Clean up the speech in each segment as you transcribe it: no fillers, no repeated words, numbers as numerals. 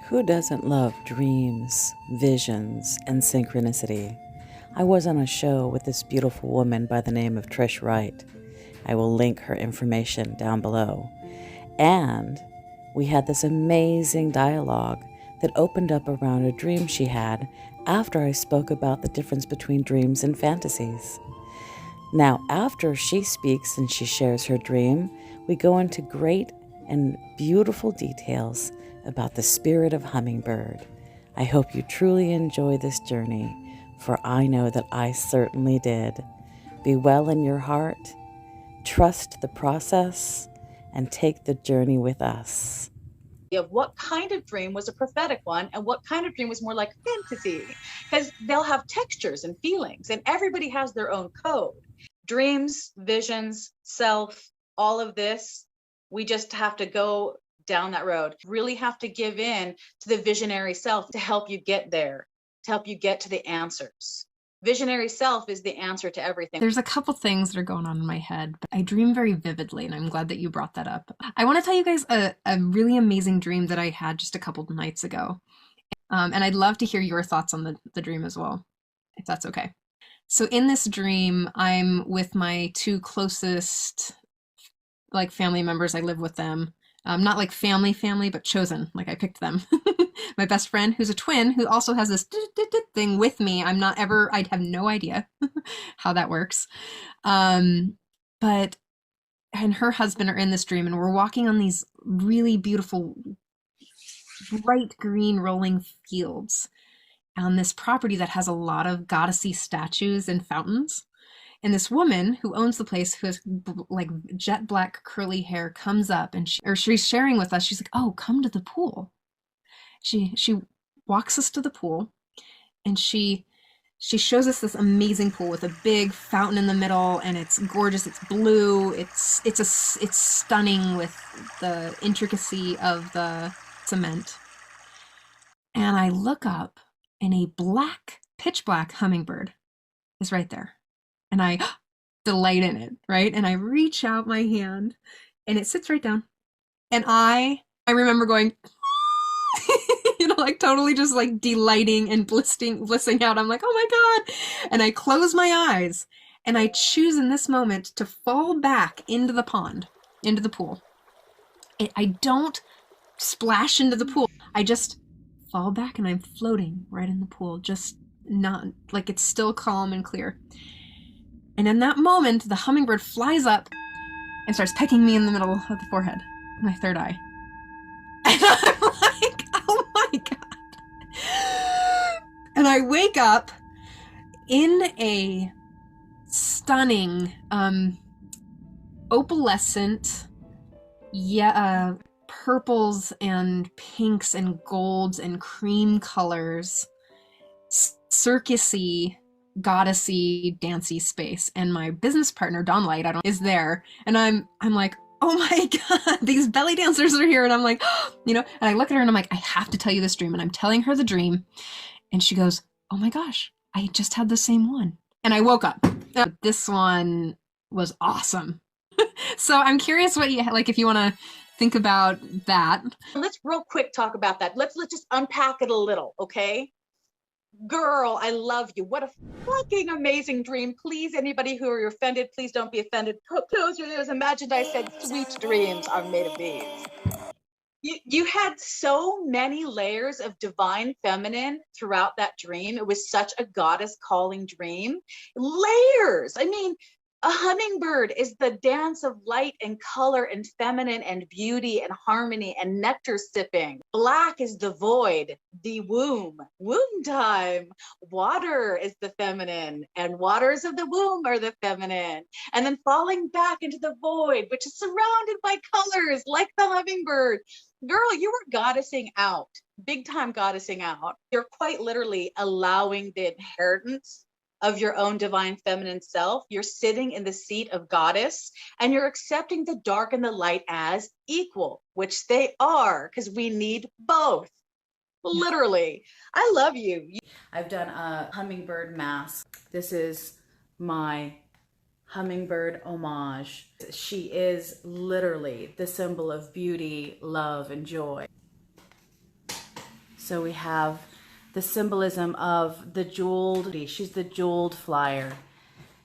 Who doesn't love dreams, visions, and synchronicity? I was on a show with this beautiful woman by the name of Trish Wright. I will link her information down below. And we had this amazing dialogue that opened up around a dream she had after I spoke about the difference between dreams and fantasies. Now, after she speaks and she shares her dream, we go into great and beautiful details about the spirit of Hummingbird. I hope you truly enjoy this journey, for I know that I certainly did. Be well in your heart, trust the process, and take the journey with us. Of what kind of dream was a prophetic one and what kind of dream was more like fantasy, because they'll have textures and feelings and everybody has their own code. Dreams, visions, self, all of this, we just have to go down that road. Really have to give in to the visionary self to help you get there, to help you get to the answers. Visionary self is the answer to everything. There's a couple things that are going on in my head, but I dream very vividly, and I'm glad that you brought that up. I want to tell you guys a really amazing dream that I had just a couple of nights ago. And I'd love to hear your thoughts on the dream as well, if that's okay. So in this dream, I'm with my two closest family members. I live with them. Not like family, but chosen, like I picked them. My best friend, who's a twin, who also has this thing with me. I'd have no idea how that works. But and her husband are in this dream, and we're walking on these really beautiful, bright green rolling fields on this property that has a lot of goddessy statues and fountains. And this woman who owns the place, who has like jet black curly hair, comes up and she's sharing with us. She's like, "Oh, come to the pool." She walks us to the pool, and she shows us this amazing pool with a big fountain in the middle, and it's gorgeous. It's blue. It's stunning with the intricacy of the cement. And I look up, and a pitch black hummingbird is right there. And I delight in it, right? And I reach out my hand, and it sits right down. And I remember going, like totally just like delighting and blissing out. I'm like, oh my God. And I close my eyes, and I choose in this moment to fall back into the pond, into the pool. I don't splash into the pool. I just fall back, and I'm floating right in the pool, just not like it's still calm and clear. And in that moment, the hummingbird flies up and starts pecking me in the middle of the forehead, my third eye. And I'm like, oh my God. And I wake up in a stunning, opalescent, purples and pinks and golds and cream colors, circusy, goddessy, dancey space. And my business partner, Dawn Light, is there. And I'm like, oh my God, these belly dancers are here. And I'm like, and I look at her and I'm like, I have to tell you this dream. And I'm telling her the dream. And she goes, oh my gosh, I just had the same one. And I woke up. This one was awesome. So I'm curious what you like, if you want to think about that. Let's real quick talk about that. Let's just unpack it a little, okay? Girl, I love you. What a fucking amazing dream. Please, anybody who are offended, please don't be offended. Close your ears. Imagine I said sweet dreams are made of these. You had so many layers of divine feminine throughout that dream. It was such a goddess calling dream. Layers. I mean, a hummingbird is the dance of light and color and feminine and beauty and harmony and nectar sipping. Black is the void, the womb time. Water is the feminine, and waters of the womb are the feminine. And then falling back into the void, which is surrounded by colors like the hummingbird. Girl, you were goddessing out, big time goddessing out. You're quite literally allowing the inheritance of your own divine feminine self. You're sitting in the seat of goddess, and you're accepting the dark and the light as equal, which they are, because we need both. Literally. I love you. I've done a hummingbird mask. This is my hummingbird homage. She is literally the symbol of beauty, love, and joy. So we have the symbolism of the jeweled, she's the jeweled flyer.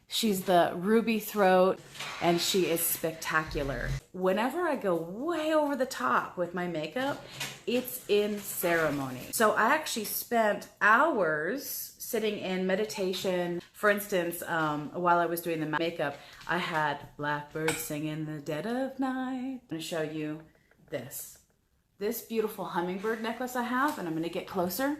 She's the ruby throat, and she is spectacular. Whenever I go way over the top with my makeup, it's in ceremony. So I actually spent hours sitting in meditation. For instance, while I was doing the makeup, I had blackbirds singing in the dead of night. I'm gonna show you this. This beautiful hummingbird necklace I have, and I'm gonna get closer.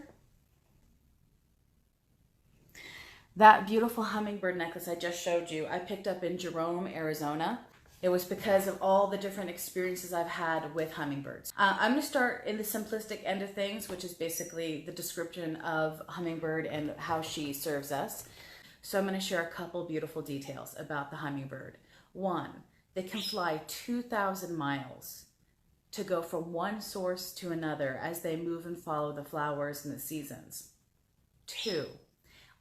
That beautiful hummingbird necklace I just showed you, I picked up in Jerome, Arizona. It was because of all the different experiences I've had with hummingbirds. I'm gonna start in the simplistic end of things, which is basically the description of hummingbird and how she serves us. So I'm gonna share a couple beautiful details about the hummingbird. One, they can fly 2,000 miles to go from one source to another as they move and follow the flowers and the seasons. Two,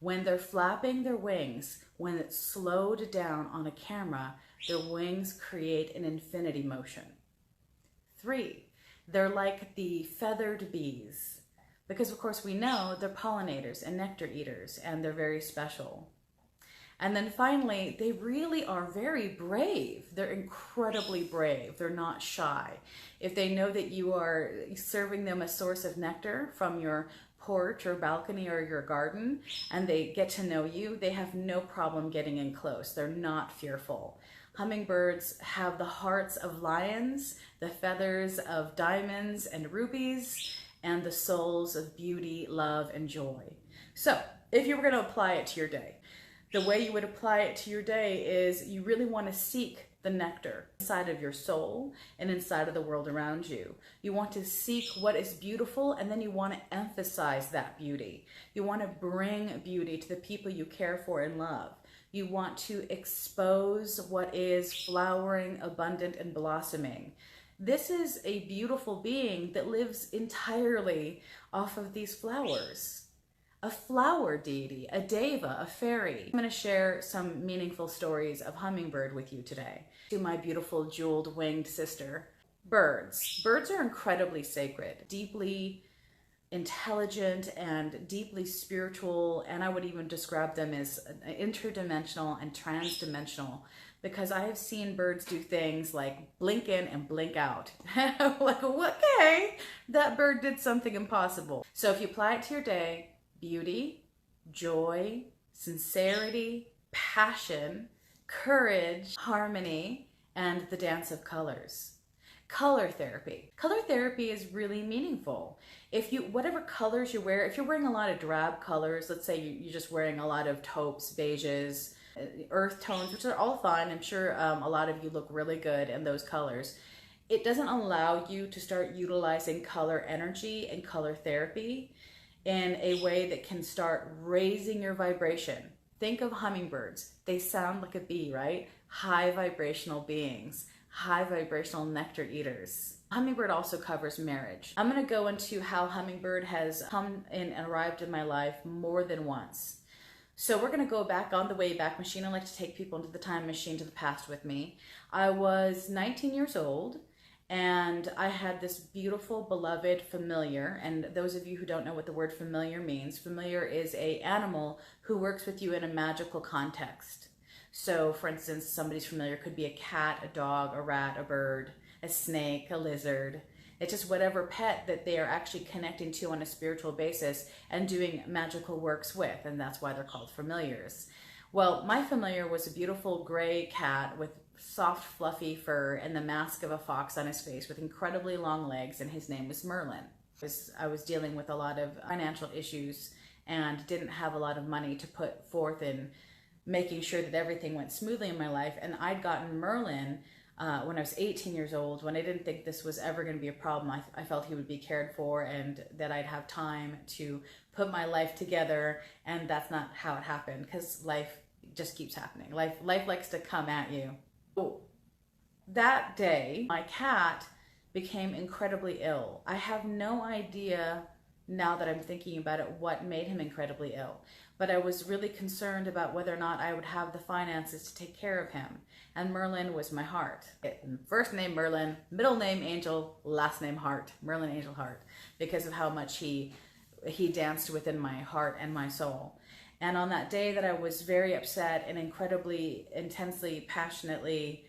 when they're flapping their wings, when it's slowed down on a camera, their wings create an infinity motion. Three, they're like the feathered bees, because of course we know they're pollinators and nectar eaters, and they're very special. And then finally, they really are very brave. They're incredibly brave. They're not shy. If they know that you are serving them a source of nectar from your porch or balcony or your garden, and they get to know you, they have no problem getting in close. They're not fearful. Hummingbirds have the hearts of lions, the feathers of diamonds and rubies, and the souls of beauty, love, and joy. So if you were going to apply it to your day, the way you would apply it to your day is you really want to seek the nectar inside of your soul and inside of the world around you. You want to seek what is beautiful, and then you want to emphasize that beauty. You want to bring beauty to the people you care for and love. You want to expose what is flowering, abundant, and blossoming. This is a beautiful being that lives entirely off of these flowers. A flower deity, a deva, a fairy. I'm going to share some meaningful stories of hummingbird with you today. To my beautiful jeweled winged sister. Birds. Birds are incredibly sacred, deeply intelligent and deeply spiritual, and I would even describe them as interdimensional and transdimensional, because I have seen birds do things like blink in and blink out. Like, okay, that bird did something impossible. So if you apply it to your day, beauty, joy, sincerity, passion, courage, harmony, and the dance of colors. Color therapy. Color therapy is really meaningful. If you, whatever colors you wear, if you're wearing a lot of drab colors, let's say you're just wearing a lot of taupes, beiges, earth tones, which are all fine. I'm sure a lot of you look really good in those colors. It doesn't allow you to start utilizing color energy and color therapy in a way that can start raising your vibration. Think of hummingbirds. They sound like a bee, right? High vibrational beings, high vibrational nectar eaters. Hummingbird also covers marriage. I'm gonna go into how hummingbird has come in and arrived in my life more than once. So we're gonna go back on the Wayback Machine. I like to take people into the time machine to the past with me. I was 19 years old, and I had this beautiful, beloved familiar. And those of you who don't know what the word familiar means, familiar is an animal who works with you in a magical context. So for instance, somebody's familiar could be a cat, a dog, a rat, a bird, a snake, a lizard. It's just whatever pet that they are actually connecting to on a spiritual basis and doing magical works with, and that's why they're called familiars. Well, my familiar was a beautiful gray cat with soft, fluffy fur and the mask of a fox on his face with incredibly long legs, and his name was Merlin. I was dealing with a lot of financial issues and didn't have a lot of money to put forth in making sure that everything went smoothly in my life, and I'd gotten Merlin when I was 18 years old, when I didn't think this was ever going to be a problem. I felt he would be cared for and that I'd have time to put my life together, and that's not how it happened, because life just keeps happening. Life likes to come at you. That day, my cat became incredibly ill. I have no idea now that I'm thinking about it, what made him incredibly ill. But I was really concerned about whether or not I would have the finances to take care of him. And Merlin was my heart. First name Merlin, middle name Angel, last name Heart. Merlin Angel Heart, because of how much he danced within my heart and my soul. And on that day that I was very upset and incredibly, intensely, passionately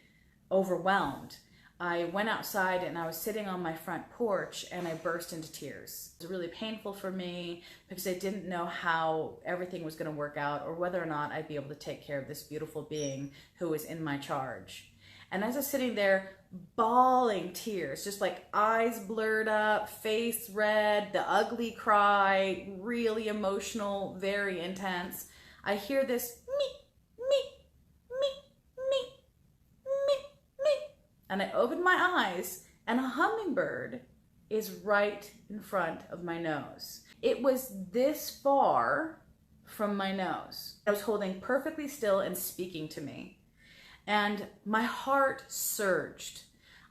overwhelmed, I went outside and I was sitting on my front porch and I burst into tears. It was really painful for me because I didn't know how everything was going to work out or whether or not I'd be able to take care of this beautiful being who was in my charge. And as I was sitting there bawling tears, just like eyes blurred up, face red, the ugly cry, really emotional, very intense, I hear this me, me, me, me, me, me. And I opened my eyes and a hummingbird is right in front of my nose. It was this far from my nose. I was holding perfectly still and speaking to me. And my heart surged.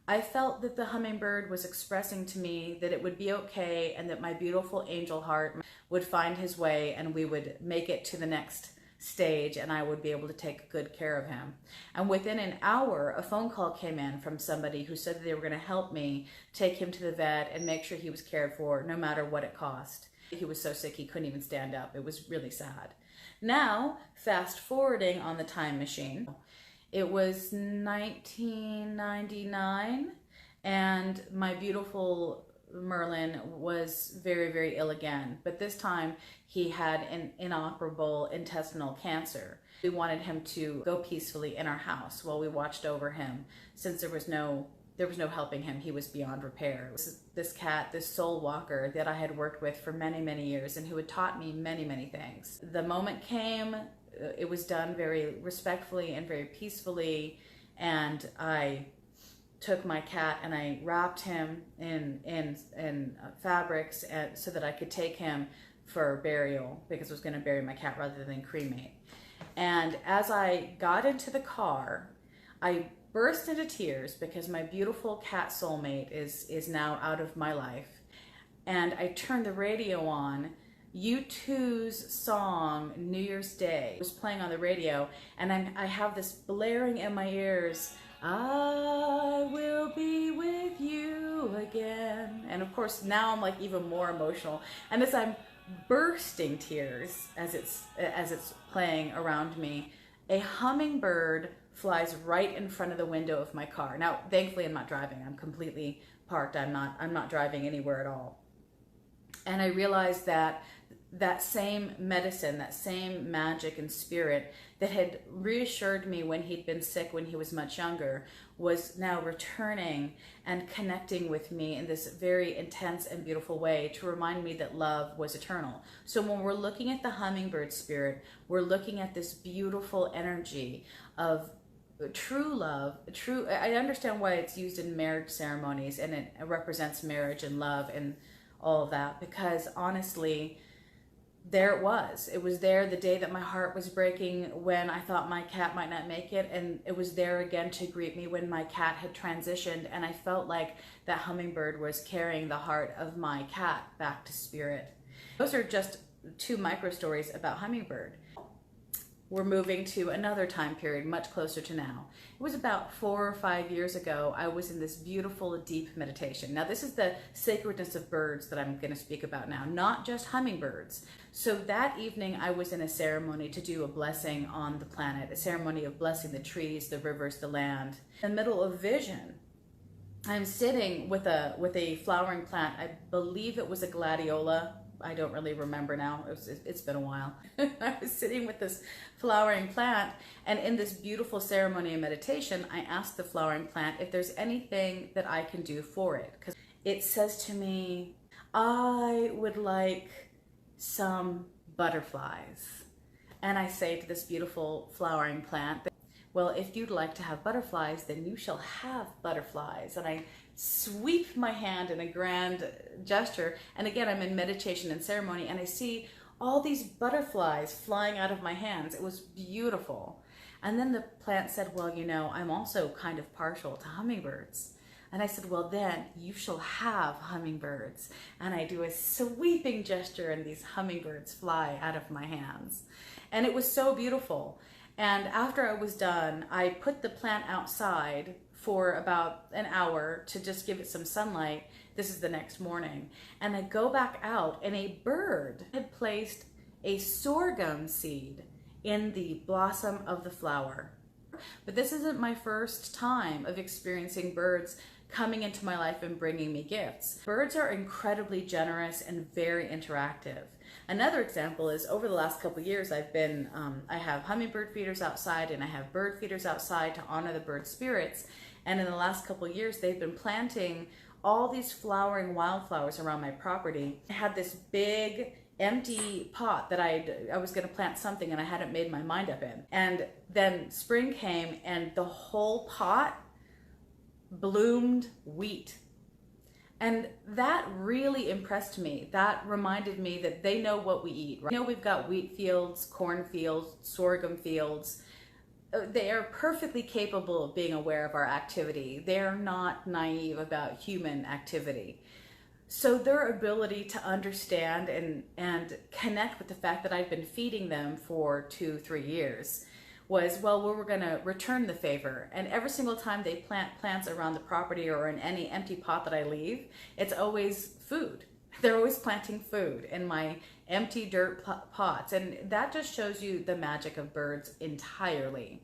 I felt that the hummingbird was expressing to me that it would be okay and that my beautiful angel heart would find his way and we would make it to the next stage and I would be able to take good care of him. And within an hour, a phone call came in from somebody who said that they were going to help me take him to the vet and make sure he was cared for no matter what it cost. He was so sick he couldn't even stand up. It was really sad. Now, fast forwarding on the time machine, it was 1999 and my beautiful Merlin was very, very ill again. But this time he had an inoperable intestinal cancer. We wanted him to go peacefully in our house while we watched over him since there was no helping him. He was beyond repair. This cat, this soul walker that I had worked with for many, many years and who had taught me many, many things. The moment came, it was done very respectfully and very peacefully, and I took my cat and I wrapped him in fabrics so that I could take him for burial because I was going to bury my cat rather than cremate. And as I got into the car, I burst into tears because my beautiful cat soulmate is now out of my life. And I turned the radio on. U2's song New Year's Day was playing on the radio, and I have this blaring in my ears, I will be with you again. And of course now I'm like even more emotional, and as I'm bursting tears as it's playing around me, a hummingbird flies right in front of the window of my car. Now thankfully I'm not driving, I'm completely parked, I'm not driving anywhere at all. And I realized that same medicine, that same magic and spirit that had reassured me when he'd been sick when he was much younger was now returning and connecting with me in this very intense and beautiful way to remind me that love was eternal. So when we're looking at the hummingbird spirit, we're looking at this beautiful energy of true love. I understand why it's used in marriage ceremonies and it represents marriage and love and all of that, because honestly, there it was. It was there the day that my heart was breaking when I thought my cat might not make it, and it was there again to greet me when my cat had transitioned, and I felt like that hummingbird was carrying the heart of my cat back to spirit. Those are just two micro stories about hummingbird. We're moving to another time period much closer to now. It was about 4 or 5 years ago. I was in this beautiful deep meditation. Now this is the sacredness of birds that I'm going to speak about now, not just hummingbirds. So that evening I was in a ceremony to do a blessing on the planet, a ceremony of blessing the trees, the rivers, the land. In the middle of vision, I'm sitting with a flowering plant. I believe it was a gladiola. I don't really remember now. It's been a while. I was sitting with this flowering plant, and in this beautiful ceremony and meditation, I asked the flowering plant if there's anything that I can do for it. Because it says to me, I would like some butterflies. And I say to this beautiful flowering plant, well, if you'd like to have butterflies, then you shall have butterflies. And I sweep my hand in a grand gesture, and again I'm in meditation and ceremony, and I see all these butterflies flying out of my hands. It was beautiful. And then the plant said, well, you know, I'm also kind of partial to hummingbirds. And I said, well, then you shall have hummingbirds. And I do a sweeping gesture and these hummingbirds fly out of my hands. And it was so beautiful. And after I was done, I put the plant outside for about an hour to just give it some sunlight. This is the next morning. And I go back out and a bird had placed a sorghum seed in the blossom of the flower. But this isn't my first time of experiencing birds coming into my life and bringing me gifts. Birds are incredibly generous and very interactive. Another example is over the last couple years, I have hummingbird feeders outside and I have bird feeders outside to honor the bird spirits. And in the last couple years, they've been planting all these flowering wildflowers around my property. I had this big empty pot that I was going to plant something and I hadn't made my mind up in. And then spring came and the whole pot bloomed wheat. And that really impressed me. That reminded me that they know what we eat. Right? You know, we've got wheat fields, corn fields, sorghum fields. They are perfectly capable of being aware of our activity. They're not naive about human activity. So their ability to understand and connect with the fact that I've been feeding them for 2-3 years was, well, we're going to return the favor. And every single time they plant plants around the property or in any empty pot that I leave, it's always food. They're always planting food in my empty dirt pots. And that just shows you the magic of birds entirely.